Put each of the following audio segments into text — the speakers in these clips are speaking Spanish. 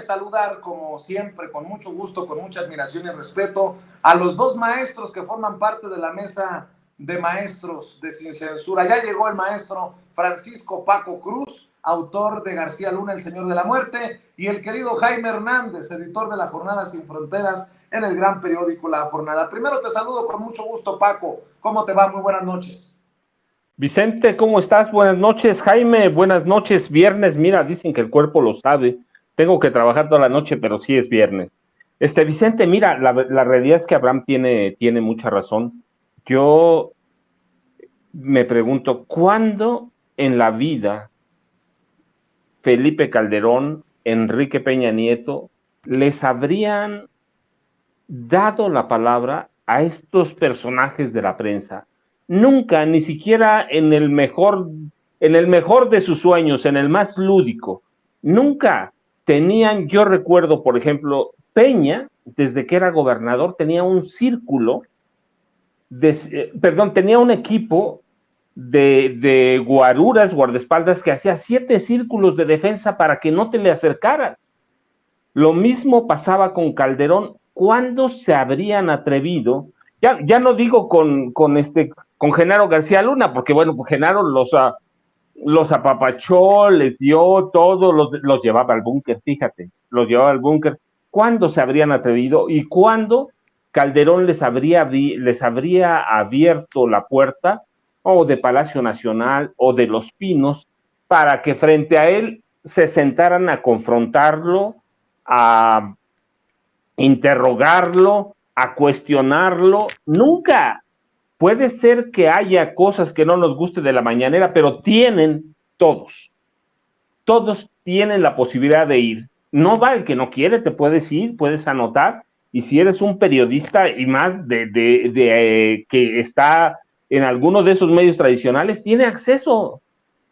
saludar, como siempre, con mucho gusto, con mucha admiración y respeto, a los dos maestros que forman parte de la mesa de maestros de Sin Censura. Ya llegó el maestro Francisco Paco Cruz, autor de García Luna, El Señor de la Muerte, y el querido Jaime Hernández, editor de La Jornada Sin Fronteras, en el gran periódico La Jornada. Primero te saludo con mucho gusto, Paco. ¿Cómo te va? Muy buenas noches. Vicente, ¿cómo estás? Buenas noches. Jaime, buenas noches. Viernes, mira, dicen que el cuerpo lo sabe. Tengo que trabajar toda la noche, pero sí es viernes. Vicente, mira, la realidad es que Abraham tiene mucha razón. Yo me pregunto, ¿cuándo en la vida Felipe Calderón, Enrique Peña Nieto, les habrían dado la palabra a estos personajes de la prensa? Nunca, ni siquiera en el mejor de sus sueños, en el más lúdico, nunca tenían. Yo recuerdo, por ejemplo, Peña, desde que era gobernador, tenía un círculo, tenía un equipo de guaruras, guardaespaldas, que hacía 7 círculos de defensa para que no te le acercaras. Lo mismo pasaba con Calderón. ¿Cuándo se habrían atrevido? Ya no digo con Genaro García Luna, porque bueno, pues Genaro los apapachó, les dio todo, los llevaba al búnker, fíjate, los llevaba al búnker. ¿Cuándo se habrían atrevido? ¿Y cuándo Calderón les habría abierto la puerta, o de Palacio Nacional o de Los Pinos, para que frente a él se sentaran a confrontarlo, a interrogarlo, a cuestionarlo? Nunca. Puede ser que haya cosas que no nos guste de la mañanera, pero todos tienen la posibilidad de ir. No va el que no quiere, te puedes ir, puedes anotar, y si eres un periodista y más que está en alguno de esos medios tradicionales, tiene acceso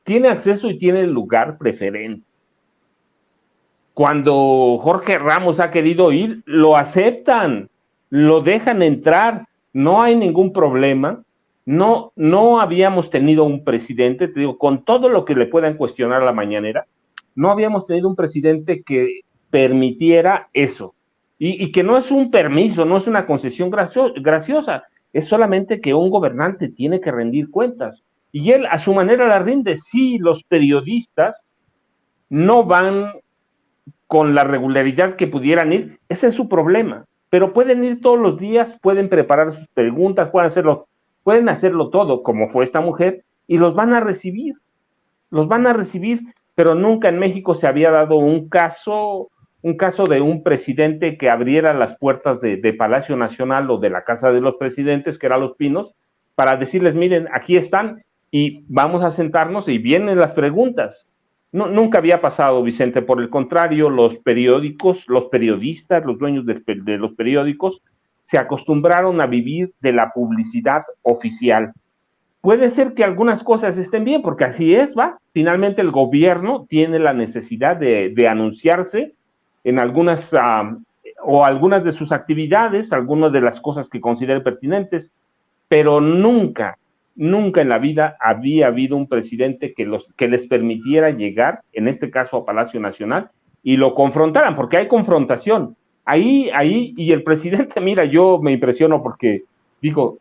y tiene el lugar preferente. Cuando Jorge Ramos ha querido ir, lo aceptan, lo dejan entrar, no hay ningún problema. No habíamos tenido un presidente, te digo, con todo lo que le puedan cuestionar a la mañanera, no habíamos tenido un presidente que permitiera eso. Y que no es un permiso, no es una concesión graciosa, es solamente que un gobernante tiene que rendir cuentas. Y él a su manera la rinde. Sí, los periodistas no van con la regularidad que pudieran ir, ese es su problema, pero pueden ir todos los días, pueden preparar sus preguntas, pueden hacerlo todo, como fue esta mujer, y los van a recibir, pero nunca en México se había dado un caso de un presidente que abriera las puertas de Palacio Nacional o de la Casa de los Presidentes, que era Los Pinos, para decirles, miren, aquí están, y vamos a sentarnos, y vienen las preguntas. No, nunca había pasado, Vicente. Por el contrario, los periódicos, los periodistas, los dueños de los periódicos, se acostumbraron a vivir de la publicidad oficial. Puede ser que algunas cosas estén bien, porque así es, ¿va? Finalmente el gobierno tiene la necesidad de anunciarse en algunas de sus actividades, algunas de las cosas que considere pertinentes, pero nunca en la vida había habido un presidente que les permitiera llegar, en este caso a Palacio Nacional, y lo confrontaran, porque hay confrontación. Ahí, y el presidente, mira, yo me impresiono porque digo,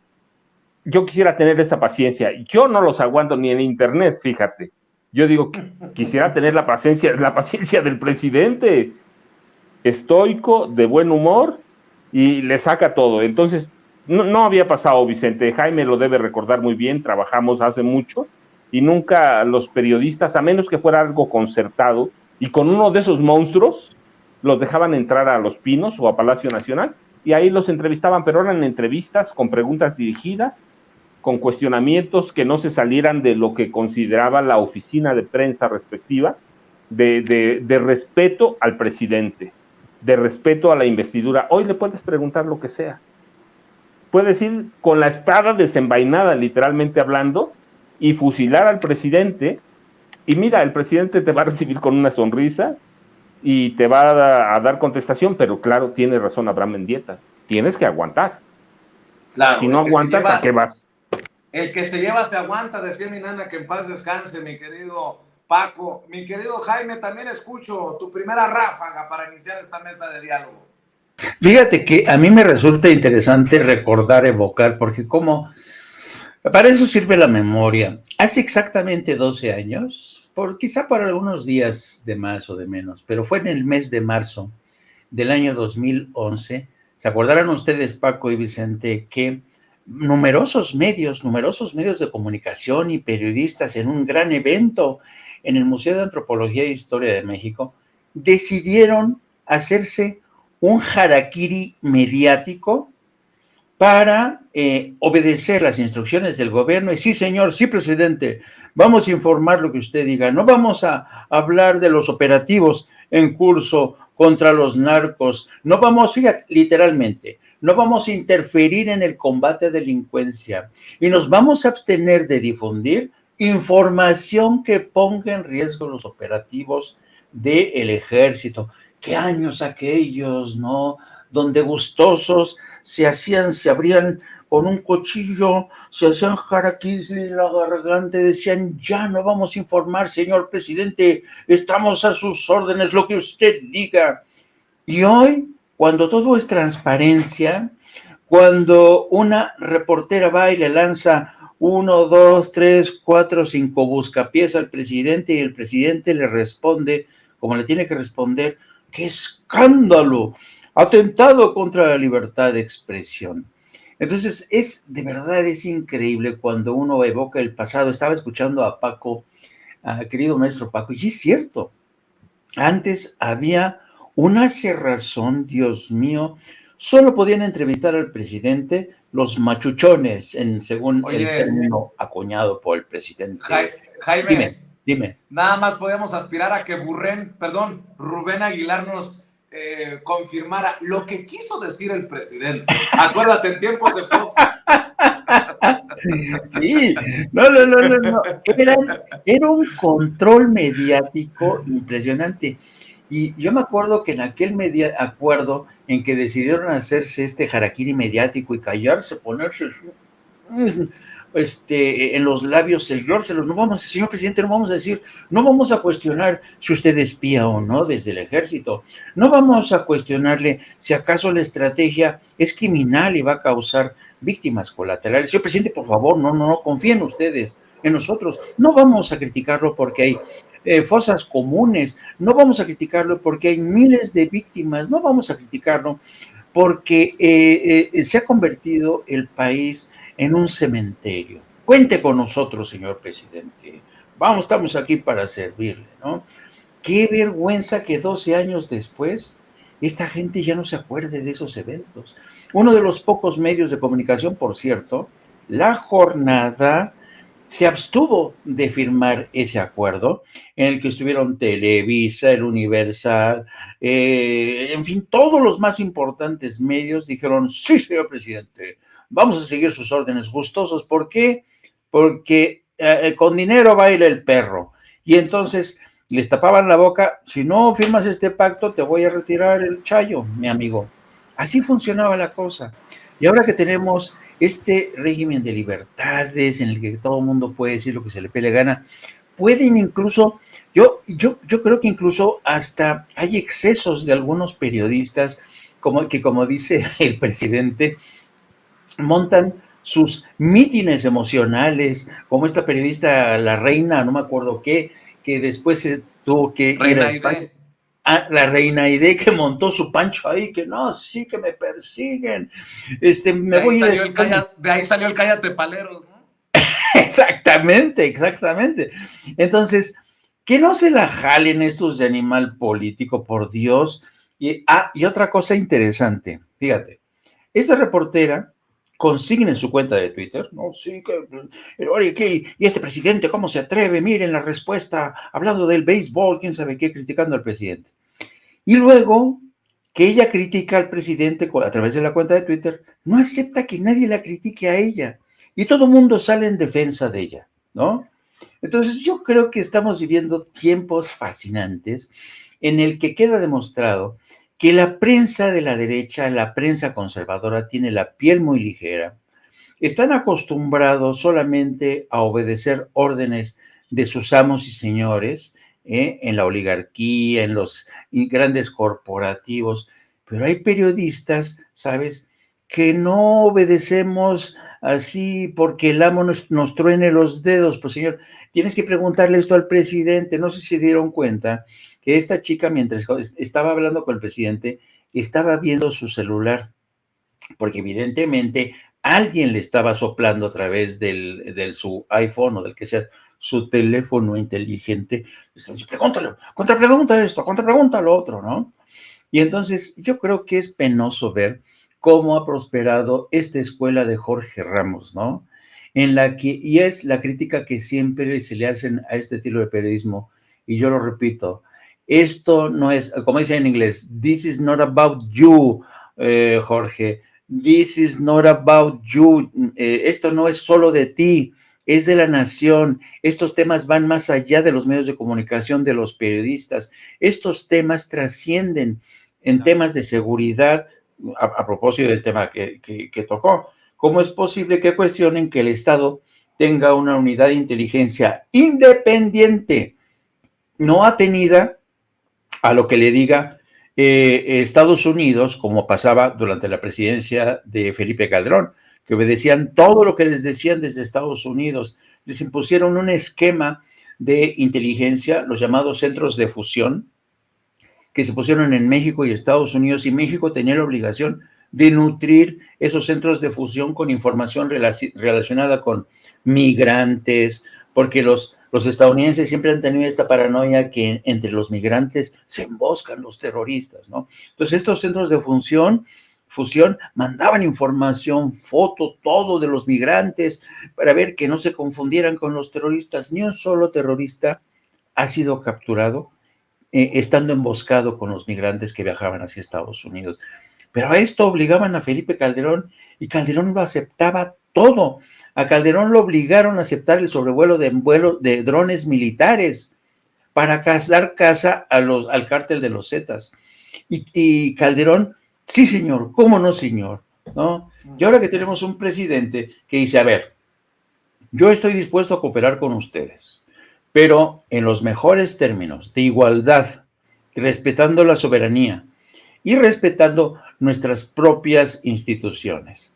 yo quisiera tener esa paciencia. Yo no los aguanto ni en internet, fíjate. Yo digo, quisiera tener la paciencia del presidente, estoico, de buen humor, y le saca todo. Entonces, no había pasado, Vicente. Jaime lo debe recordar muy bien, trabajamos hace mucho, y nunca los periodistas, a menos que fuera algo concertado, y con uno de esos monstruos, los dejaban entrar a Los Pinos o a Palacio Nacional, y ahí los entrevistaban, pero eran entrevistas con preguntas dirigidas, con cuestionamientos que no se salieran de lo que consideraba la oficina de prensa respectiva, de respeto al presidente, de respeto a la investidura. Hoy le puedes preguntar lo que sea. Puedes ir con la espada desenvainada, literalmente hablando, y fusilar al presidente, y mira, el presidente te va a recibir con una sonrisa y te va a dar contestación, pero claro, tiene razón Abraham Mendieta, tienes que aguantar. Claro, si no aguantas, ¿a qué vas? El que se lleva se aguanta, decía mi nana, que en paz descanse, mi querido Paco, mi querido Jaime, también escucho tu primera ráfaga para iniciar esta mesa de diálogo. Fíjate que a mí me resulta interesante recordar, evocar, porque como para eso sirve la memoria. Hace exactamente 12 años, quizá por algunos días de más o de menos, pero fue en el mes de marzo del año 2011. ¿Se acordarán ustedes, Paco y Vicente, que numerosos medios de comunicación y periodistas en un gran evento en el Museo de Antropología e Historia de México decidieron hacerse un harakiri mediático para obedecer las instrucciones del gobierno? Y sí, señor, sí, presidente, vamos a informar lo que usted diga, no vamos a hablar de los operativos en curso contra los narcos, no vamos, fíjate, literalmente, no vamos a interferir en el combate a delincuencia y nos vamos a abstener de difundir información que ponga en riesgo los operativos del ejército. ¿Qué años aquellos, no? Donde gustosos se abrían con un cuchillo, se hacían jaraquis en la garganta y decían, ya no vamos a informar, señor presidente, estamos a sus órdenes, lo que usted diga. Y hoy, cuando todo es transparencia, cuando una reportera va y le lanza 1, 2, 3, 4, 5 buscapiés al presidente y el presidente le responde como le tiene que responder, ¡qué escándalo! Atentado contra la libertad de expresión. Entonces, de verdad es increíble cuando uno evoca el pasado. Estaba escuchando a Paco, querido maestro Paco, y es cierto, antes había una cerrazón, Dios mío, solo podían entrevistar al presidente los machuchones, según el término acuñado por el presidente. Jaime, dime. Nada más podemos aspirar a que Rubén Aguilar nos confirmara lo que quiso decir el presidente. Acuérdate, en tiempos de Fox. Sí, no. Era un control mediático impresionante. Y yo me acuerdo que en aquel acuerdo en que decidieron hacerse este harakiri mediático y callarse, ponerse en los labios, sellárselos, señor presidente, no vamos a decir, no vamos a cuestionar si usted espía o no desde el ejército, no vamos a cuestionarle si acaso la estrategia es criminal y va a causar víctimas colaterales. Señor presidente, por favor, no confíen ustedes en nosotros, no vamos a criticarlo porque hay fosas comunes, no vamos a criticarlo porque hay miles de víctimas, no vamos a criticarlo porque se ha convertido el país en un cementerio. Cuente con nosotros, señor presidente. Estamos aquí para servirle, ¿no? Qué vergüenza que 12 años después esta gente ya no se acuerde de esos eventos. Uno de los pocos medios de comunicación, por cierto, La Jornada, se abstuvo de firmar ese acuerdo en el que estuvieron Televisa, el Universal, en fin, todos los más importantes medios dijeron, sí, señor presidente, vamos a seguir sus órdenes gustosos. ¿Por qué? Porque con dinero baila el perro. Y entonces les tapaban la boca, si no firmas este pacto, te voy a retirar el chayo, mi amigo. Así funcionaba la cosa. Y ahora que tenemos este régimen de libertades en el que todo el mundo puede decir lo que se le pele gana, pueden incluso, yo creo que incluso hasta hay excesos de algunos periodistas, como dice el presidente, montan sus mítines emocionales, como esta periodista, la reina, no me acuerdo qué, que después se tuvo que ir a España. La reina Aide, que montó su pancho ahí, que no, sí que me persiguen. De ahí salió el cállate paleros, ¿no? Exactamente. Entonces, que no se la jalen estos de animal político, por Dios. Y otra cosa interesante, fíjate, esa reportera consigna en su cuenta de Twitter, ¿no? Sí, y este presidente, ¿cómo se atreve? Miren la respuesta, hablando del béisbol, quién sabe qué, criticando al presidente. Y luego, que ella critica al presidente a través de la cuenta de Twitter, no acepta que nadie la critique a ella. Y todo el mundo sale en defensa de ella, ¿no? Entonces, yo creo que estamos viviendo tiempos fascinantes en el que queda demostrado que la prensa de la derecha, la prensa conservadora, tiene la piel muy ligera, están acostumbrados solamente a obedecer órdenes de sus amos y señores, en la oligarquía, en los grandes corporativos, pero hay periodistas, ¿sabes?, que no obedecemos así porque el amo nos truene los dedos. Pues señor, tienes que preguntarle esto al presidente. No sé si se dieron cuenta que esta chica, mientras estaba hablando con el presidente, estaba viendo su celular, porque evidentemente alguien le estaba soplando a través del su iPhone o del que sea su teléfono inteligente. Pregúntale, contrapregunta esto, contrapregunta lo otro, ¿no? Y entonces yo creo que es penoso ver cómo ha prosperado esta escuela de Jorge Ramos, ¿no? En la que, y es la crítica que siempre se le hacen a este estilo de periodismo, y yo lo repito, esto no es, como dice en inglés, this is not about you, Jorge, this is not about you, esto no es solo de ti, es de la nación, estos temas van más allá de los medios de comunicación, de los periodistas, estos temas trascienden en temas de seguridad, a propósito del tema que tocó. ¿Cómo es posible que cuestionen que el Estado tenga una unidad de inteligencia independiente, no atenida a lo que le diga Estados Unidos, como pasaba durante la presidencia de Felipe Calderón, que obedecían todo lo que les decían desde Estados Unidos, les impusieron un esquema de inteligencia, los llamados centros de fusión, que se pusieron en México y Estados Unidos, y México tenía la obligación de nutrir esos centros de fusión con información relacionada con migrantes, porque los estadounidenses siempre han tenido esta paranoia que entre los migrantes se emboscan los terroristas, ¿no? Entonces estos centros de fusión mandaban información, foto, todo de los migrantes, para ver que no se confundieran con los terroristas. Ni un solo terrorista ha sido capturado estando emboscado con los migrantes que viajaban hacia Estados Unidos. Pero a esto obligaban a Felipe Calderón, y Calderón lo aceptaba todo. A Calderón lo obligaron a aceptar el sobrevuelo de drones militares para dar caza al cártel de los Zetas. Y Calderón, sí señor, ¿cómo no señor? ¿No? Y ahora que tenemos un presidente que dice, a ver, yo estoy dispuesto a cooperar con ustedes, pero en los mejores términos de igualdad, respetando la soberanía y respetando nuestras propias instituciones.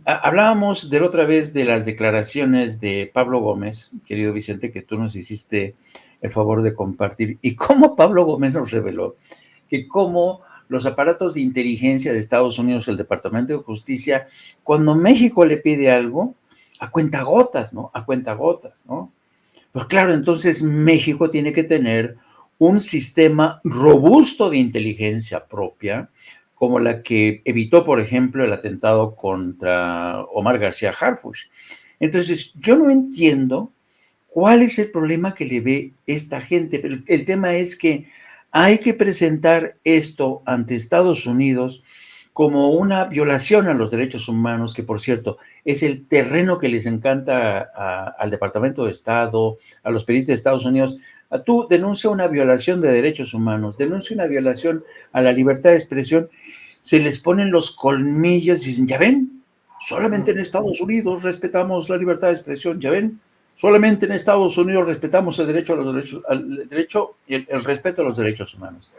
Hablábamos de la otra vez de las declaraciones de Pablo Gómez, querido Vicente, que tú nos hiciste el favor de compartir, y cómo Pablo Gómez nos reveló que cómo los aparatos de inteligencia de Estados Unidos, el Departamento de Justicia, cuando México le pide algo, a cuentagotas, ¿no? A cuentagotas, ¿no? Pues claro, entonces México tiene que tener un sistema robusto de inteligencia propia, como la que evitó, por ejemplo, el atentado contra Omar García Harfuch. Entonces, yo no entiendo cuál es el problema que le ve esta gente, pero el tema es que hay que presentar esto ante Estados Unidos como una violación a los derechos humanos, que por cierto es el terreno que les encanta al Departamento de Estado, a los periodistas de Estados Unidos. Tú denuncia una violación de derechos humanos, denuncia una violación a la libertad de expresión, se les ponen los colmillos y dicen, ya ven, solamente en Estados Unidos respetamos la libertad de expresión, ya ven, solamente en Estados Unidos respetamos el derecho a los derechos, el respeto a los derechos humanos.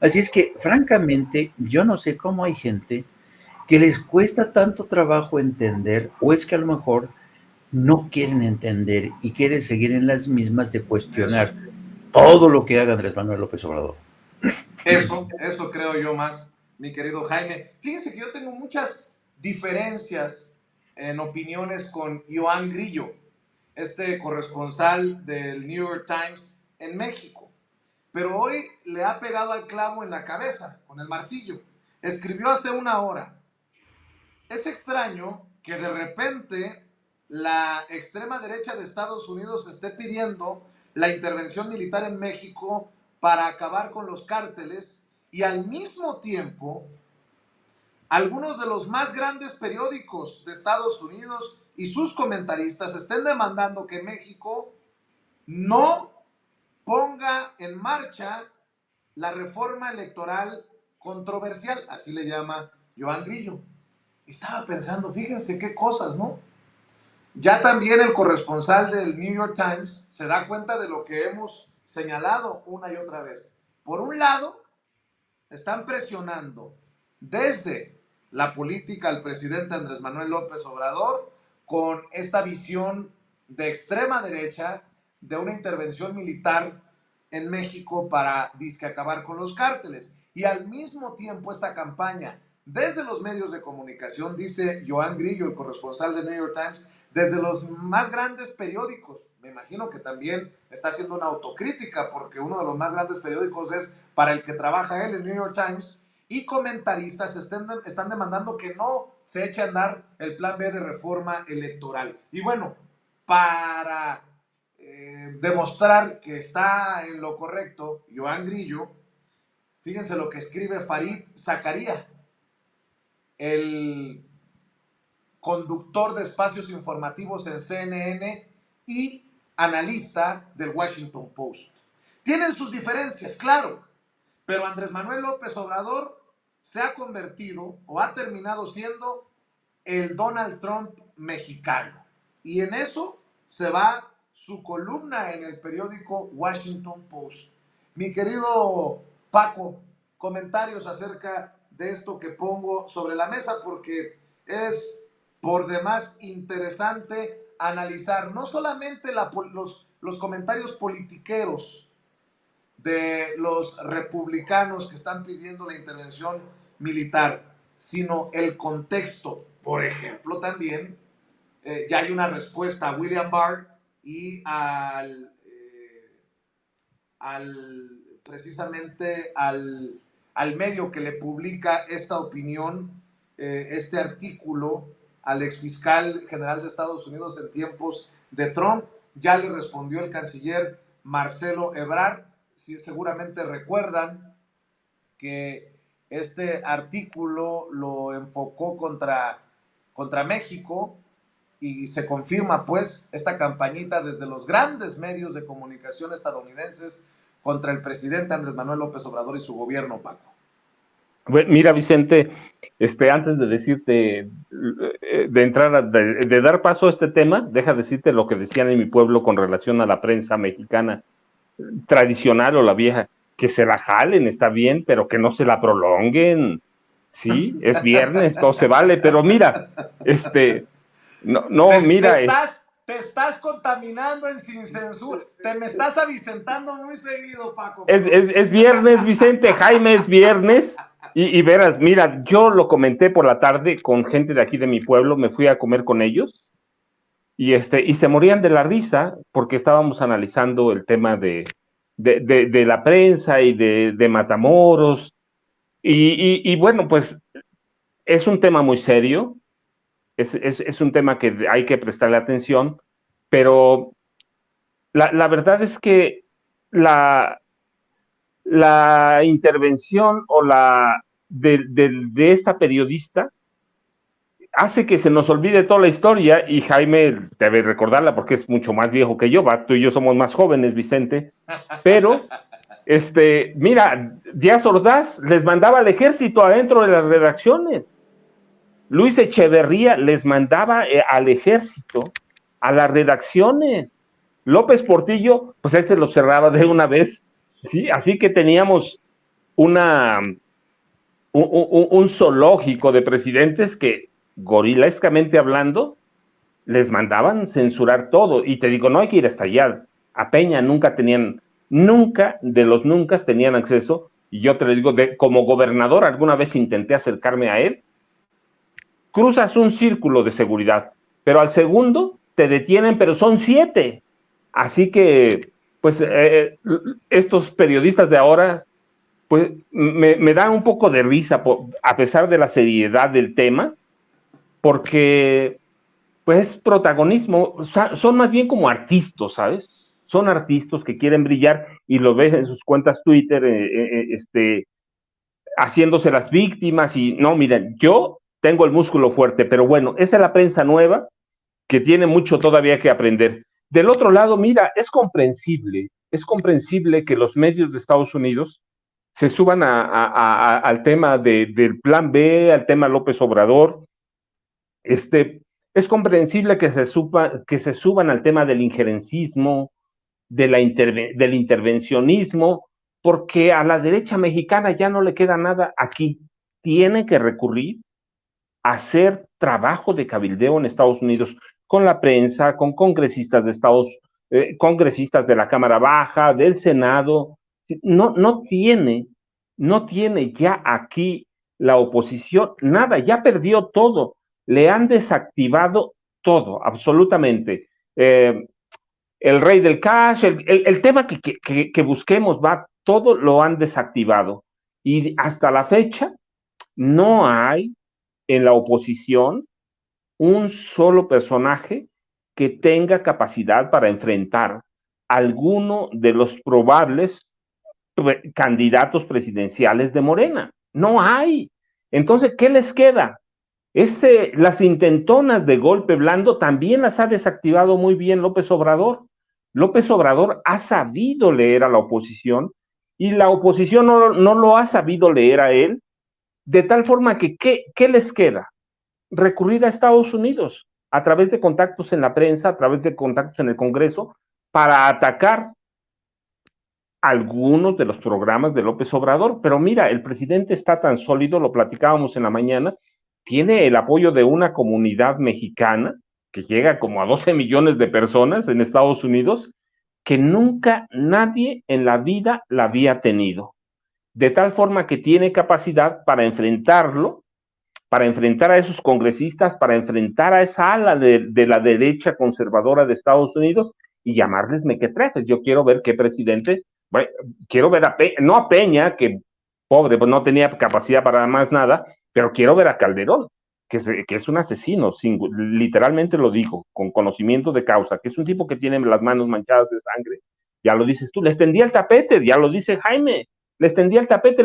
Así es que, francamente, yo no sé cómo hay gente que les cuesta tanto trabajo entender, o es que a lo mejor no quieren entender y quieren seguir en las mismas de cuestionar todo lo que haga Andrés Manuel López Obrador. Eso creo yo más, mi querido Jaime. Fíjense que yo tengo muchas diferencias en opiniones con Joan Grillo, este corresponsal del New York Times en México. Pero hoy le ha pegado al clavo en la cabeza, con el martillo. Escribió hace una hora: es extraño que de repente la extrema derecha de Estados Unidos esté pidiendo la intervención militar en México para acabar con los cárteles, y al mismo tiempo algunos de los más grandes periódicos de Estados Unidos y sus comentaristas estén demandando que México no ponga en marcha la reforma electoral controversial, así le llama Joan Grillo. Estaba pensando, fíjense qué cosas, ¿no? Ya también el corresponsal del New York Times se da cuenta de lo que hemos señalado una y otra vez. Por un lado, están presionando desde la política al presidente Andrés Manuel López Obrador con esta visión de extrema derecha de una intervención militar en México para disque acabar con los cárteles. Y al mismo tiempo esta campaña desde los medios de comunicación, dice Joan Grillo, el corresponsal de New York Times, desde los más grandes periódicos. Me imagino que también está haciendo una autocrítica porque uno de los más grandes periódicos es para el que trabaja él, el New York Times, y comentaristas están demandando que no se eche a andar el plan B de reforma electoral. Y bueno, para demostrar que está en lo correcto, Joan Grillo, fíjense lo que escribe Farid Zakaria, el conductor de espacios informativos en CNN y analista del Washington Post. Tienen sus diferencias, claro, pero Andrés Manuel López Obrador se ha convertido o ha terminado siendo el Donald Trump mexicano. Y en eso se va su columna en el periódico Washington Post. Mi querido Paco, comentarios acerca de esto que pongo sobre la mesa, porque es por demás interesante analizar no solamente los comentarios politiqueros de los republicanos que están pidiendo la intervención militar, sino el contexto. Por ejemplo, también ya hay una respuesta a William Barr y precisamente al medio que le publica esta opinión, este artículo al exfiscal general de Estados Unidos en tiempos de Trump. Ya le respondió el canciller Marcelo Ebrard. Sí, seguramente recuerdan que este artículo lo enfocó contra México y se confirma pues esta campañita desde los grandes medios de comunicación estadounidenses contra el presidente Andrés Manuel López Obrador y su gobierno, Paco. Mira, Vicente, antes de decirte, de entrar, de dar paso a este tema, deja decirte lo que decían en mi pueblo con relación a la prensa mexicana tradicional o la vieja, que se la jalen, está bien, pero que no se la prolonguen. Sí, es viernes, todo se vale, pero mira, te estás contaminando en Sin Censura, me estás avicentando muy seguido, Paco. Es viernes, Vicente, Jaime, es viernes, y verás, mira, yo lo comenté por la tarde con gente de aquí de mi pueblo, me fui a comer con ellos, y se morían de la risa porque estábamos analizando el tema de la prensa y de Matamoros, y bueno, pues es un tema muy serio, es un tema que hay que prestarle atención, pero la verdad es que la intervención o de esta periodista hace que se nos olvide toda la historia, y Jaime debe recordarla porque es mucho más viejo que yo, tú y yo somos más jóvenes, Vicente, pero mira, Díaz Ordaz les mandaba al ejército adentro de las redacciones. Luis Echeverría les mandaba al ejército a las redacciones. López Portillo, pues él se lo cerraba de una vez, ¿sí? Así que teníamos un zoológico de presidentes que, gorilescamente hablando, les mandaban censurar todo. Y te digo, no hay que ir hasta allá. A Peña nunca de los nunca tenían acceso. Y yo te lo digo, como gobernador, alguna vez intenté acercarme a él. Cruzas un círculo de seguridad, pero al segundo te detienen, pero son 7. Así que, pues, estos periodistas de ahora, pues, me dan un poco de risa, a pesar de la seriedad del tema, porque, pues, protagonismo, son más bien como artistas, ¿sabes? Son artistas que quieren brillar y lo ves en sus cuentas Twitter, haciéndose las víctimas y, no, miren, yo tengo el músculo fuerte, pero bueno, esa es la prensa nueva que tiene mucho todavía que aprender. Del otro lado, mira, es comprensible que los medios de Estados Unidos se suban al tema del plan B, al tema López Obrador. Es Es comprensible que se suban al tema del injerencismo, del intervencionismo, porque a la derecha mexicana ya no le queda nada aquí. Tiene que recurrir a hacer trabajo de cabildeo en Estados Unidos con la prensa, con congresistas congresistas de la Cámara Baja, del Senado. No tiene ya aquí la oposición nada, ya perdió todo, le han desactivado todo, absolutamente. El rey del cash, el tema que busquemos, todo lo han desactivado. Y hasta la fecha no hay en la oposición un solo personaje que tenga capacidad para enfrentar alguno de los probables candidatos presidenciales de Morena. No hay. Entonces, ¿qué les queda? Las intentonas de golpe blando también las ha desactivado muy bien López Obrador. López Obrador ha sabido leer a la oposición y la oposición no lo ha sabido leer a él, de tal forma que, ¿qué les queda? Recurrir a Estados Unidos a través de contactos en la prensa, a través de contactos en el Congreso, para atacar algunos de los programas de López Obrador. Pero mira, el presidente está tan sólido, lo platicábamos en la mañana, tiene el apoyo de una comunidad mexicana que llega como a 12 millones de personas en Estados Unidos, que nunca nadie en la vida la había tenido. De tal forma que tiene capacidad para enfrentarlo, para enfrentar a esos congresistas, para enfrentar a esa ala de la derecha conservadora de Estados Unidos y llamarles mequetrefes. Yo quiero ver qué presidente, bueno, quiero ver no a Peña, que pobre, pues no tenía capacidad para más nada, pero quiero ver a Calderón, que es un asesino, literalmente lo digo, con conocimiento de causa, que es un tipo que tiene las manos manchadas de sangre. Ya lo dices tú, les tendía el tapete, ya lo dice Jaime, les tendía el tapete,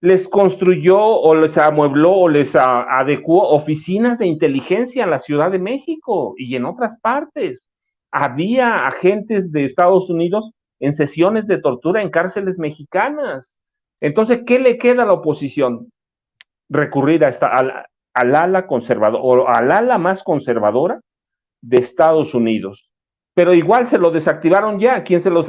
les construyó o les amuebló o les adecuó oficinas de inteligencia en la Ciudad de México y en otras partes. Había agentes de Estados Unidos en sesiones de tortura en cárceles mexicanas. Entonces, ¿qué le queda a la oposición? Recurrir al ala conservadora o al ala más conservadora de Estados Unidos. Pero igual se lo desactivaron ya. ¿Quién se lo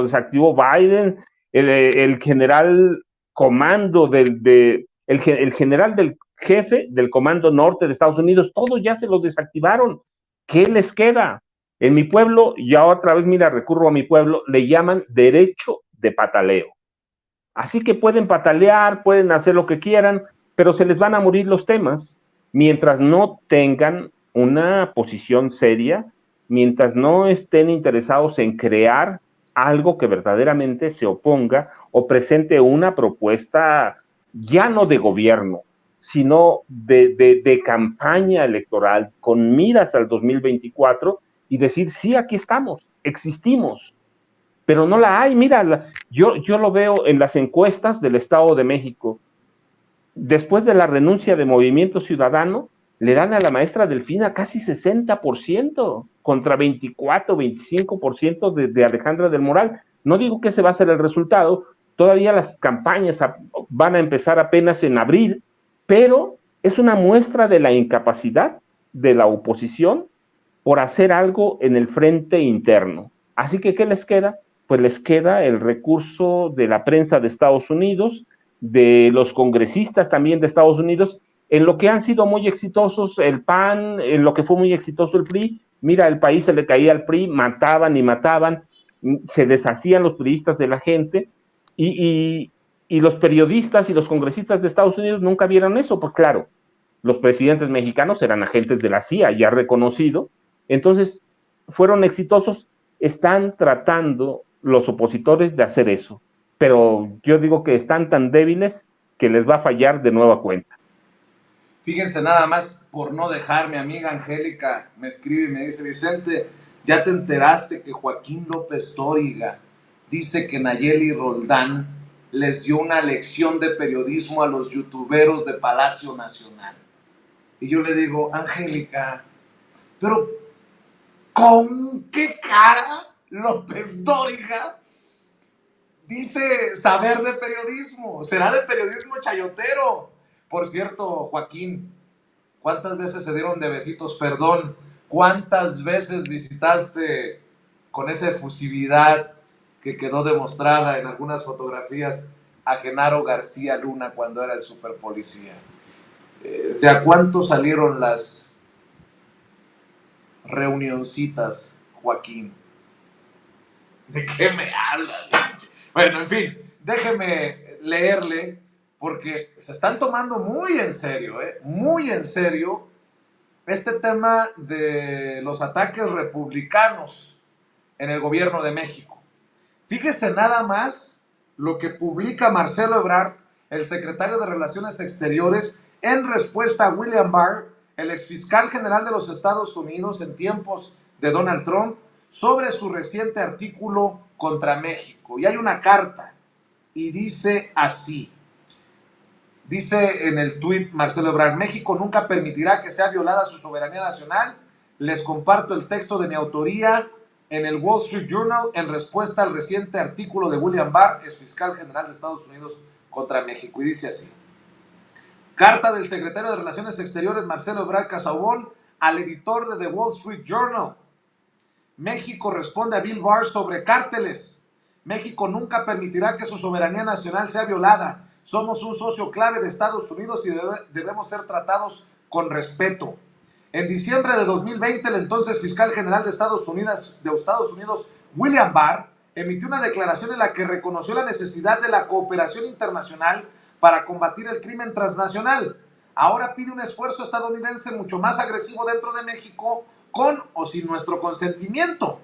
desactivó? Biden, el general comando el general del jefe del Comando Norte de Estados Unidos, todos ya se los desactivaron. ¿Qué les queda? En mi pueblo, ya otra vez, mira, recurro a mi pueblo, le llaman derecho de pataleo. Así que pueden patalear, pueden hacer lo que quieran, pero se les van a morir los temas mientras no tengan una posición seria, mientras no estén interesados en crear algo que verdaderamente se oponga o presente una propuesta ya no de gobierno, sino de campaña electoral con miras al 2024 y decir, sí, aquí estamos, existimos, pero no la hay. Mira, yo lo veo en las encuestas del Estado de México. Después de la renuncia de Movimiento Ciudadano, le dan a la maestra Delfina casi 60% contra 24, 25% de Alejandra del Moral. No digo que ese va a ser el resultado, todavía las campañas van a empezar apenas en abril, pero es una muestra de la incapacidad de la oposición por hacer algo en el frente interno. Así que, ¿qué les queda? Pues les queda el recurso de la prensa de Estados Unidos, de los congresistas también de Estados Unidos, en lo que han sido muy exitosos el PAN, en lo que fue muy exitoso el PRI. Mira, el país se le caía al PRI, mataban y mataban, se deshacían los priistas de la gente, y los periodistas y los congresistas de Estados Unidos nunca vieron eso, pues claro, los presidentes mexicanos eran agentes de la CIA, ya reconocido, entonces fueron exitosos, están tratando los opositores de hacer eso, pero yo digo que están tan débiles que les va a fallar de nueva cuenta. Fíjense nada más, por no dejar, mi amiga Angélica me escribe y me dice, Vicente, ¿ya te enteraste que Joaquín López Dóriga dice que Nayeli Roldán les dio una lección de periodismo a los youtuberos de Palacio Nacional? Y yo le digo, Angélica, pero ¿con qué cara López Dóriga dice saber de periodismo? ¿Será de periodismo chayotero? Por cierto, Joaquín, ¿Cuántas veces se dieron de besitos perdón? ¿Cuántas veces visitaste con esa efusividad que quedó demostrada en algunas fotografías a Genaro García Luna cuando era el superpolicía? ¿De a cuánto salieron las reunioncitas, Joaquín? ¿De qué me hablas? Bueno, en fin, déjeme leerle, porque se están tomando muy en serio, muy en serio, este tema de los ataques republicanos en el gobierno de México. Fíjese nada más lo que publica Marcelo Ebrard, el secretario de Relaciones Exteriores, en respuesta a William Barr, el exfiscal general de los Estados Unidos en tiempos de Donald Trump, sobre su reciente artículo contra México. Y hay una carta, y dice así. Dice en el tuit Marcelo Ebrard: México nunca permitirá que sea violada su soberanía nacional. Les comparto el texto de mi autoría en el Wall Street Journal en respuesta al reciente artículo de William Barr, exfiscal general de Estados Unidos, contra México. Y dice así: carta del secretario de Relaciones Exteriores Marcelo Ebrard Casaubon al editor de The Wall Street Journal. México responde a Bill Barr sobre cárteles. México nunca permitirá que su soberanía nacional sea violada. Somos un socio clave de Estados Unidos y debemos ser tratados con respeto. En diciembre de 2020, el entonces fiscal general de Estados Unidos, William Barr, emitió una declaración en la que reconoció la necesidad de la cooperación internacional para combatir el crimen transnacional. Ahora pide un esfuerzo estadounidense mucho más agresivo dentro de México, con o sin nuestro consentimiento.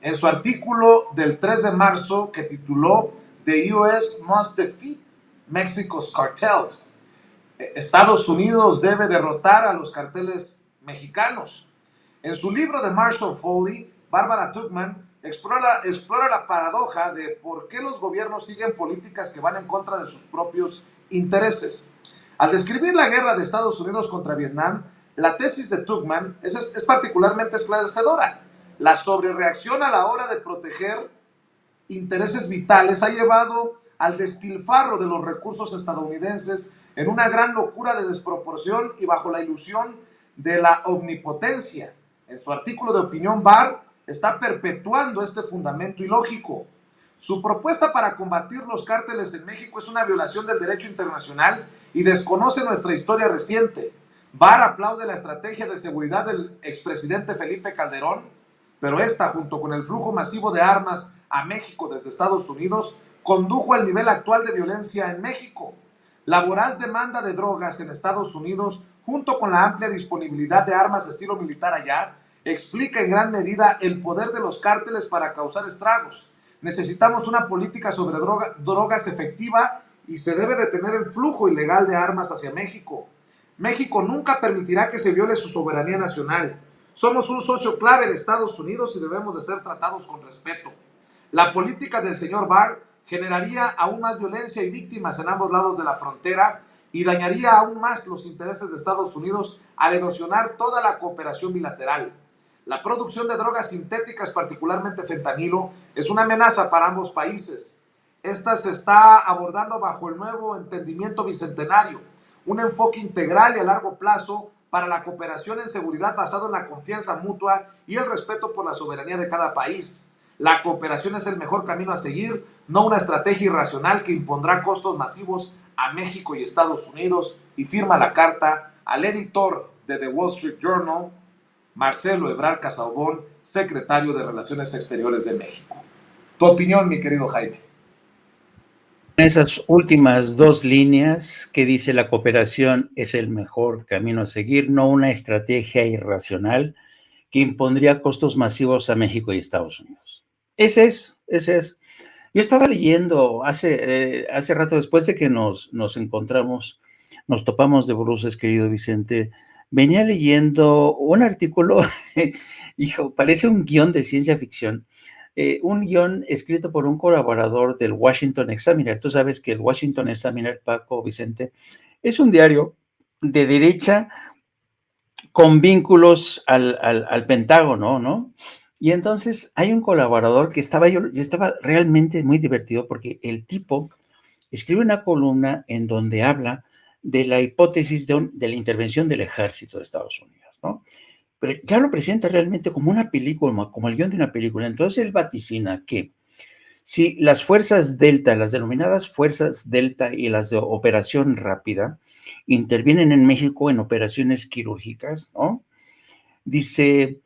En su artículo del 3 de marzo, que tituló The U.S. Must Defeat Mexico's Cartels, Estados Unidos debe derrotar a los carteles mexicanos. En su libro de Marshall Foley, Barbara Tuchman explora la paradoja de por qué los gobiernos siguen políticas que van en contra de sus propios intereses. Al describir la guerra de Estados Unidos contra Vietnam, la tesis de Tuchman es particularmente esclarecedora. La sobrereacción a la hora de proteger intereses vitales ha llevado al despilfarro de los recursos estadounidenses en una gran locura de desproporción y bajo la ilusión de la omnipotencia. En su artículo de opinión, Barr está perpetuando este fundamento ilógico. Su propuesta para combatir los cárteles en México es una violación del derecho internacional y desconoce nuestra historia reciente. Barr aplaude la estrategia de seguridad del expresidente Felipe Calderón, pero esta, junto con el flujo masivo de armas a México desde Estados Unidos, condujo al nivel actual de violencia en México. La voraz demanda de drogas en Estados Unidos, junto con la amplia disponibilidad de armas de estilo militar allá, explica en gran medida el poder de los cárteles para causar estragos. Necesitamos una política sobre drogas efectiva y se debe detener el flujo ilegal de armas hacia México. México nunca permitirá que se viole su soberanía nacional. Somos un socio clave de Estados Unidos y debemos de ser tratados con respeto. La política del señor Barr generaría aún más violencia y víctimas en ambos lados de la frontera y dañaría aún más los intereses de Estados Unidos al erosionar toda la cooperación bilateral. La producción de drogas sintéticas, particularmente fentanilo, es una amenaza para ambos países. Esta se está abordando bajo el nuevo entendimiento bicentenario, un enfoque integral y a largo plazo para la cooperación en seguridad basado en la confianza mutua y el respeto por la soberanía de cada país. La cooperación es el mejor camino a seguir, no una estrategia irracional que impondrá costos masivos a México y Estados Unidos, y firma la carta al editor de The Wall Street Journal, Marcelo Ebrard Casaubon, secretario de Relaciones Exteriores de México. Tu opinión, mi querido Jaime. Esas últimas dos líneas que dice la cooperación es el mejor camino a seguir, no una estrategia irracional que impondría costos masivos a México y Estados Unidos. Ese es. Yo estaba leyendo hace rato, después de que nos encontramos, nos topamos de bruces, querido Vicente, venía leyendo un artículo, hijo, parece un guión de ciencia ficción, un guión escrito por un colaborador del Washington Examiner. Tú sabes que el Washington Examiner, Paco, Vicente, es un diario de derecha con vínculos al Pentágono, ¿no? Y entonces hay un colaborador que estaba realmente muy divertido porque el tipo escribe una columna en donde habla de la hipótesis de la intervención del ejército de Estados Unidos, ¿no? Pero ya lo presenta realmente como una película, como el guión de una película. Entonces él vaticina que si las fuerzas Delta, las denominadas fuerzas Delta y las de operación rápida, intervienen en México en operaciones quirúrgicas, ¿no? Dice,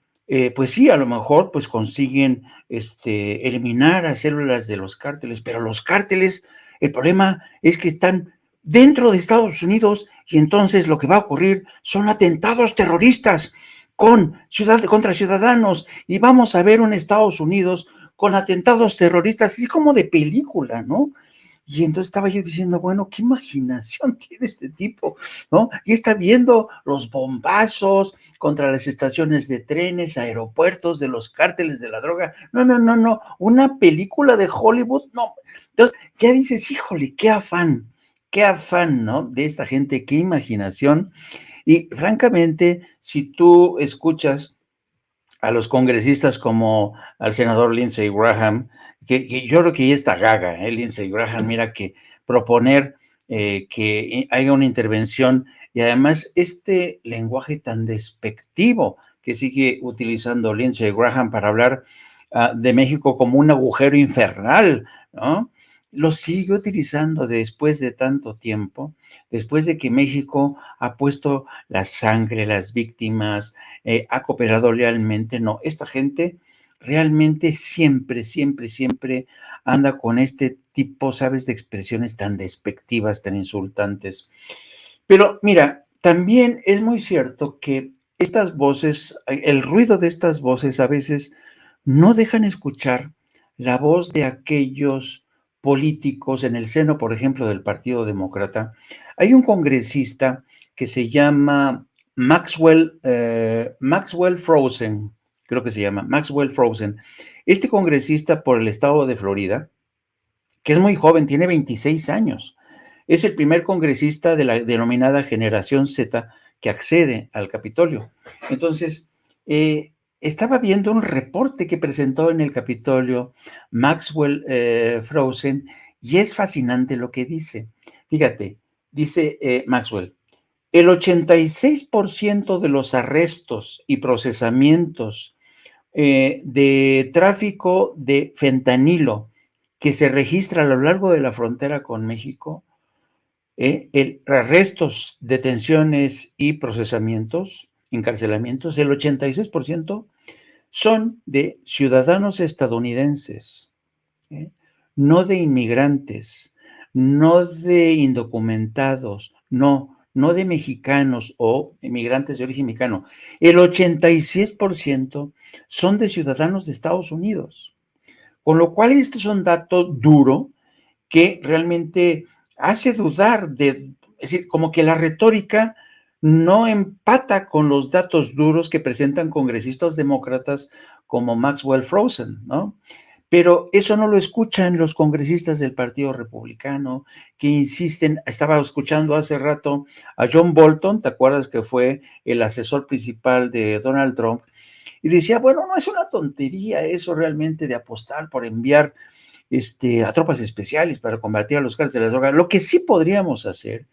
pues sí, a lo mejor pues consiguen eliminar a células de los cárteles, pero los cárteles, el problema es que están dentro de Estados Unidos y entonces lo que va a ocurrir son atentados terroristas contra ciudadanos y vamos a ver un Estados Unidos con atentados terroristas, así como de película, ¿no? Y entonces estaba yo diciendo, bueno, qué imaginación tiene este tipo, ¿no? Y está viendo los bombazos contra las estaciones de trenes, aeropuertos, de los cárteles de la droga. No, no, no, no, una película de Hollywood, no. Entonces ya dices, híjole, qué afán, ¿no? De esta gente, qué imaginación. Y francamente, si tú escuchas a los congresistas como al senador Lindsey Graham, que yo creo que ya está gaga, Lindsey Graham, mira que proponer que haya una intervención y además este lenguaje tan despectivo que sigue utilizando Lindsey Graham para hablar de México como un agujero infernal, ¿no? Lo sigue utilizando después de tanto tiempo, después de que México ha puesto la sangre, las víctimas, ha cooperado lealmente. No, esta gente realmente siempre, siempre, siempre anda con este tipo, ¿sabes?, de expresiones tan despectivas, tan insultantes. Pero mira, también es muy cierto que estas voces, el ruido de estas voces a veces no dejan escuchar la voz de aquellos políticos en el seno, por ejemplo, del Partido Demócrata. Hay un congresista que se llama Maxwell Frozen, creo que se llama Maxwell Frozen. Este congresista por el estado de Florida, que es muy joven, tiene 26 años, es el primer congresista de la denominada Generación Z que accede al Capitolio. Entonces, estaba viendo un reporte que presentó en el Capitolio Maxwell Frozen y es fascinante lo que dice. Fíjate, dice Maxwell, el 86% de los arrestos y procesamientos de tráfico de fentanilo que se registra a lo largo de la frontera con México, arrestos, detenciones y procesamientos, encarcelamientos, el 86% son de ciudadanos estadounidenses, no de inmigrantes, no de indocumentados, no de mexicanos o inmigrantes de origen mexicano. El 86% son de ciudadanos de Estados Unidos. Con lo cual, este es un dato duro que realmente hace dudar es decir, como que la retórica no empata con los datos duros que presentan congresistas demócratas como Maxwell Frozen, ¿no? Pero eso no lo escuchan los congresistas del Partido Republicano, que insisten. Estaba escuchando hace rato a John Bolton, ¿te acuerdas que fue el asesor principal de Donald Trump? Y decía, bueno, no es una tontería eso realmente de apostar por enviar a tropas especiales para combatir a los cárteles de la droga. Lo que sí podríamos hacer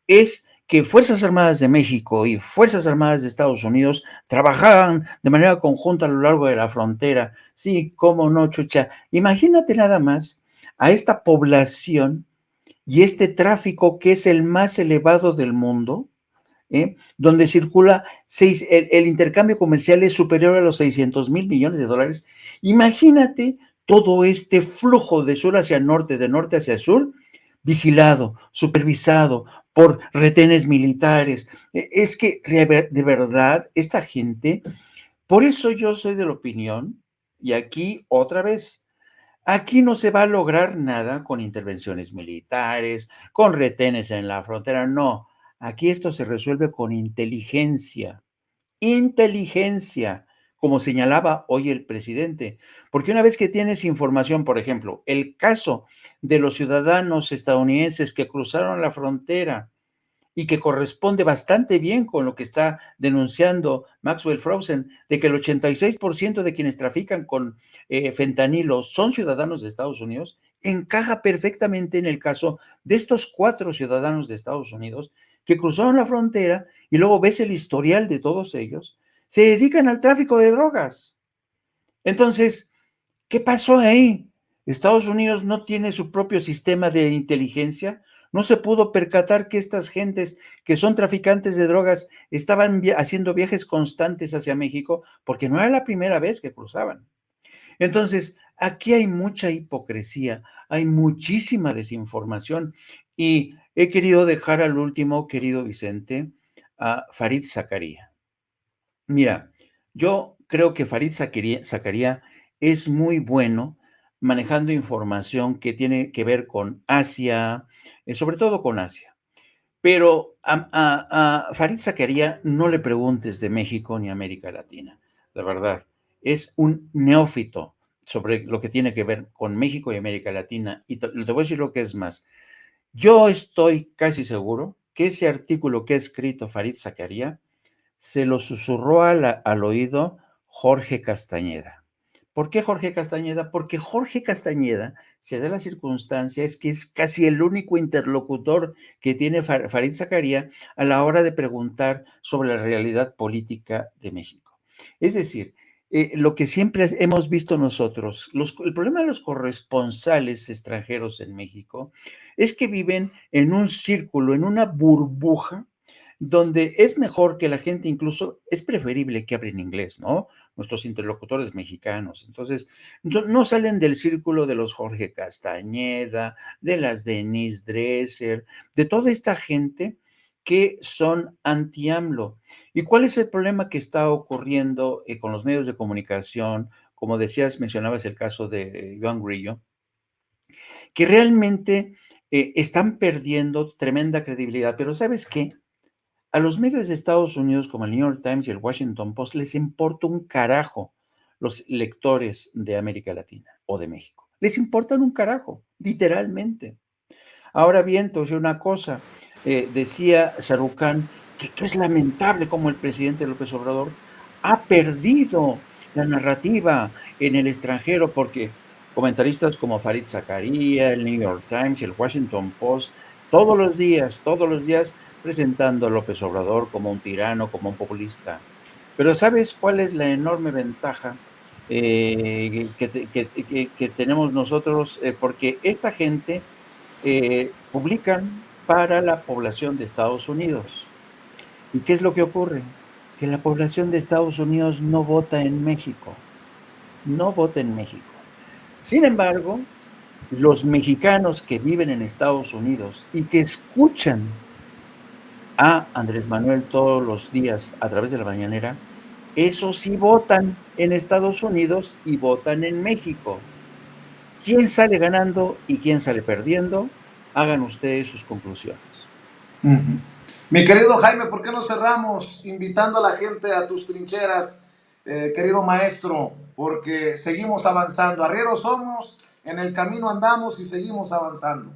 es que Fuerzas Armadas de México y Fuerzas Armadas de Estados Unidos trabajaran de manera conjunta a lo largo de la frontera. Sí, cómo no, Chucha. Imagínate nada más a esta población y este tráfico que es el más elevado del mundo, donde circula el intercambio comercial es superior a los 600 mil millones de dólares. Imagínate todo este flujo de sur hacia norte, de norte hacia sur, vigilado, supervisado por retenes militares. Es que de verdad esta gente, por eso yo soy de la opinión, y aquí otra vez, aquí no se va a lograr nada con intervenciones militares, con retenes en la frontera, no. Aquí esto se resuelve con inteligencia, como señalaba hoy el presidente, porque una vez que tienes información, por ejemplo, el caso de los ciudadanos estadounidenses que cruzaron la frontera y que corresponde bastante bien con lo que está denunciando Maxwell Frozen, de que el 86% de quienes trafican con fentanilo son ciudadanos de Estados Unidos, encaja perfectamente en el caso de estos 4 ciudadanos de Estados Unidos que cruzaron la frontera y luego ves el historial de todos ellos, se dedican al tráfico de drogas. Entonces, ¿qué pasó ahí? Estados Unidos no tiene su propio sistema de inteligencia, no se pudo percatar que estas gentes que son traficantes de drogas estaban haciendo viajes constantes hacia México, porque no era la primera vez que cruzaban. Entonces, aquí hay mucha hipocresía, hay muchísima desinformación y he querido dejar al último, querido Vicente, a Farid Zakaria. Mira, yo creo que Farid Zakaria es muy bueno manejando información que tiene que ver con Asia, sobre todo con Asia. Pero a Farid Zakaria no le preguntes de México ni América Latina, la verdad. Es un neófito sobre lo que tiene que ver con México y América Latina. Y te voy a decir lo que es más. Yo estoy casi seguro que ese artículo que ha escrito Farid Zakaria se lo susurró al oído Jorge Castañeda. ¿Por qué Jorge Castañeda? Porque Jorge Castañeda, se da la circunstancia, es que es casi el único interlocutor que tiene Farid Zakaria a la hora de preguntar sobre la realidad política de México. Es decir, lo que siempre hemos visto nosotros, el problema de los corresponsales extranjeros en México es que viven en un círculo, en una burbuja, donde es mejor que la gente, incluso es preferible que hablen inglés, ¿no? Nuestros interlocutores mexicanos. Entonces, no salen del círculo de los Jorge Castañeda, de las Denise Dresser, de toda esta gente que son anti-AMLO. ¿Y cuál es el problema que está ocurriendo con los medios de comunicación? Como decías, mencionabas el caso de Iván Grillo, que realmente están perdiendo tremenda credibilidad. Pero ¿sabes qué? A los medios de Estados Unidos como el New York Times y el Washington Post les importa un carajo los lectores de América Latina o de México. Les importan un carajo, literalmente. Ahora bien, te voy a decir una cosa. Decía Shahrukh Khan que es lamentable como el presidente López Obrador ha perdido la narrativa en el extranjero porque comentaristas como Farid Zakaria, el New York Times y el Washington Post, todos los días presentando a López Obrador como un tirano, como un populista. Pero ¿sabes cuál es la enorme ventaja que tenemos nosotros? Porque esta gente publican para la población de Estados Unidos. ¿Y qué es lo que ocurre? Que la población de Estados Unidos no vota en México. No vota en México. Sin embargo, los mexicanos que viven en Estados Unidos y que escuchan a Andrés Manuel todos los días a través de la mañanera, esos sí votan en Estados Unidos y votan en México. ¿Quién sale ganando y quién sale perdiendo? Hagan ustedes sus conclusiones. Mi querido Jaime, ¿por qué no cerramos invitando a la gente a tus trincheras, querido maestro? Porque seguimos avanzando. Arrieros somos, en el camino andamos y seguimos avanzando.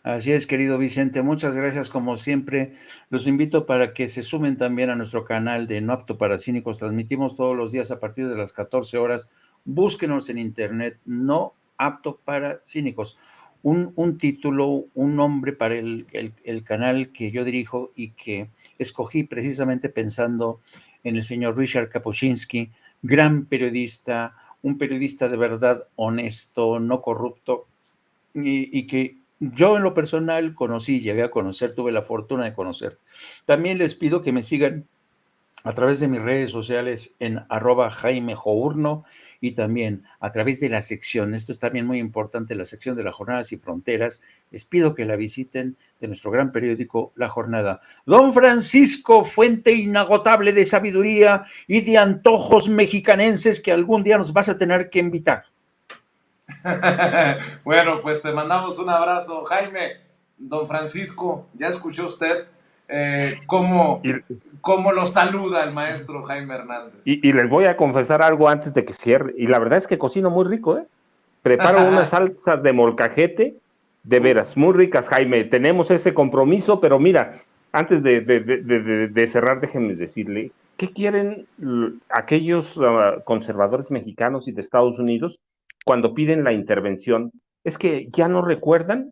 Así es, querido Vicente, muchas gracias como siempre. Los invito para que se sumen también a nuestro canal de No Apto para Cínicos. Transmitimos todos los días a partir de las 14 horas. Búsquenos en internet, No Apto para Cínicos. Un título, un nombre para el canal que yo dirijo y que escogí precisamente pensando en el señor Richard Kapuscinski, gran periodista, un periodista de verdad honesto, no corrupto, y que yo en lo personal conocí, llegué a conocer, tuve la fortuna de conocer. También les pido que me sigan a través de mis redes sociales en @JaimeJourno y también a través de la sección, esto es también muy importante, la sección de las Jornadas y Fronteras. Les pido que la visiten, de nuestro gran periódico La Jornada. Don Francisco, fuente inagotable de sabiduría y de antojos mexicanenses que algún día nos vas a tener que invitar. Bueno, pues te mandamos un abrazo, Jaime. Don Francisco, ya escuchó usted cómo lo saluda el maestro Jaime Hernández. Y les voy a confesar algo antes de que cierre. Y la verdad es que cocino muy rico, ¿eh? Preparo unas salsas de molcajete, de veras, muy ricas, Jaime. Tenemos ese compromiso, pero mira, antes de cerrar, déjenme decirle, ¿qué quieren aquellos conservadores mexicanos y de Estados Unidos cuando piden la intervención? Es que ya no recuerdan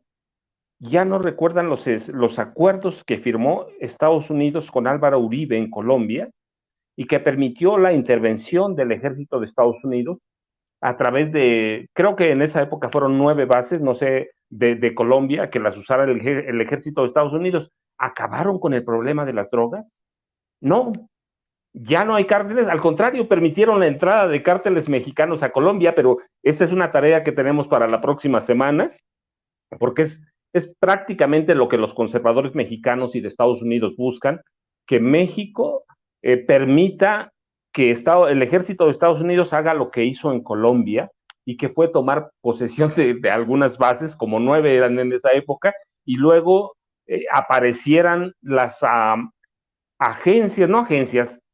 ya no recuerdan los acuerdos que firmó Estados Unidos con Álvaro Uribe en Colombia y que permitió la intervención del ejército de Estados Unidos a través de, creo que en esa época fueron 9 bases, no sé, de Colombia, que las usara el ejército de Estados Unidos. ¿Acabaron con el problema de las drogas? No, ya no hay cárteles, al contrario, permitieron la entrada de cárteles mexicanos a Colombia, pero esa es una tarea que tenemos para la próxima semana, porque es prácticamente lo que los conservadores mexicanos y de Estados Unidos buscan, que México permita que el ejército de Estados Unidos haga lo que hizo en Colombia y que fue tomar posesión de algunas bases, como 9 eran en esa época, y luego aparecieran las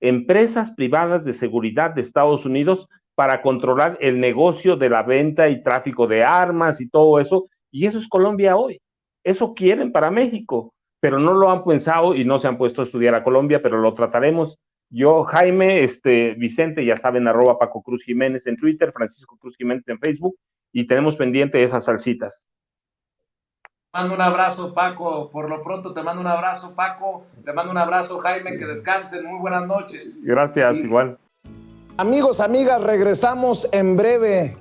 empresas privadas de seguridad de Estados Unidos para controlar el negocio de la venta y tráfico de armas y todo eso, y eso es Colombia hoy. Eso quieren para México, pero no lo han pensado y no se han puesto a estudiar a Colombia, pero lo trataremos. Yo, Jaime, Vicente, ya saben, @ Paco Cruz Jiménez en Twitter, Francisco Cruz Jiménez en Facebook, y tenemos pendiente esas salsitas. Mando un abrazo, Paco. Por lo pronto te mando un abrazo, Paco. Te mando un abrazo, Jaime. Que descansen. Muy buenas noches. Gracias, igual. Amigos, amigas, regresamos en breve.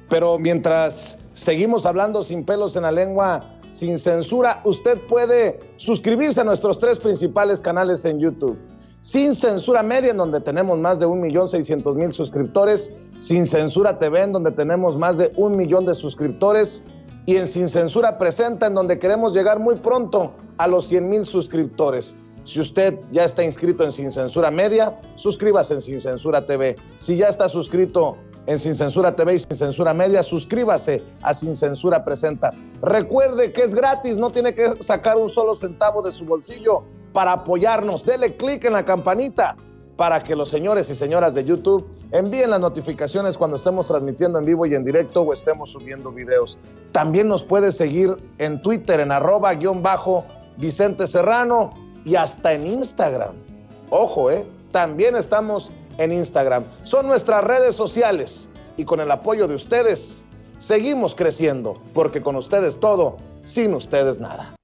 Pero mientras seguimos hablando sin pelos en la lengua, sin censura, usted puede suscribirse a nuestros 3 principales canales en YouTube. Sin Censura Media, en donde tenemos más de 1.600.000 suscriptores. Sin Censura TV, en donde tenemos más de 1 millón de suscriptores. Y en Sin Censura Presenta, en donde queremos llegar muy pronto a los 100,000 suscriptores. Si usted ya está inscrito en Sin Censura Media, suscríbase en Sin Censura TV. Si ya está suscrito en Sin Censura TV y Sin Censura Media, suscríbase a Sin Censura Presenta. Recuerde que es gratis, no tiene que sacar un solo centavo de su bolsillo para apoyarnos. Dele clic en la campanita para que los señores y señoras de YouTube envíen las notificaciones cuando estemos transmitiendo en vivo y en directo o estemos subiendo videos. También nos puede seguir en Twitter en @Vicente Serrano y hasta en Instagram. Ojo, también estamos en Instagram. Son nuestras redes sociales y con el apoyo de ustedes seguimos creciendo, porque con ustedes todo, sin ustedes nada.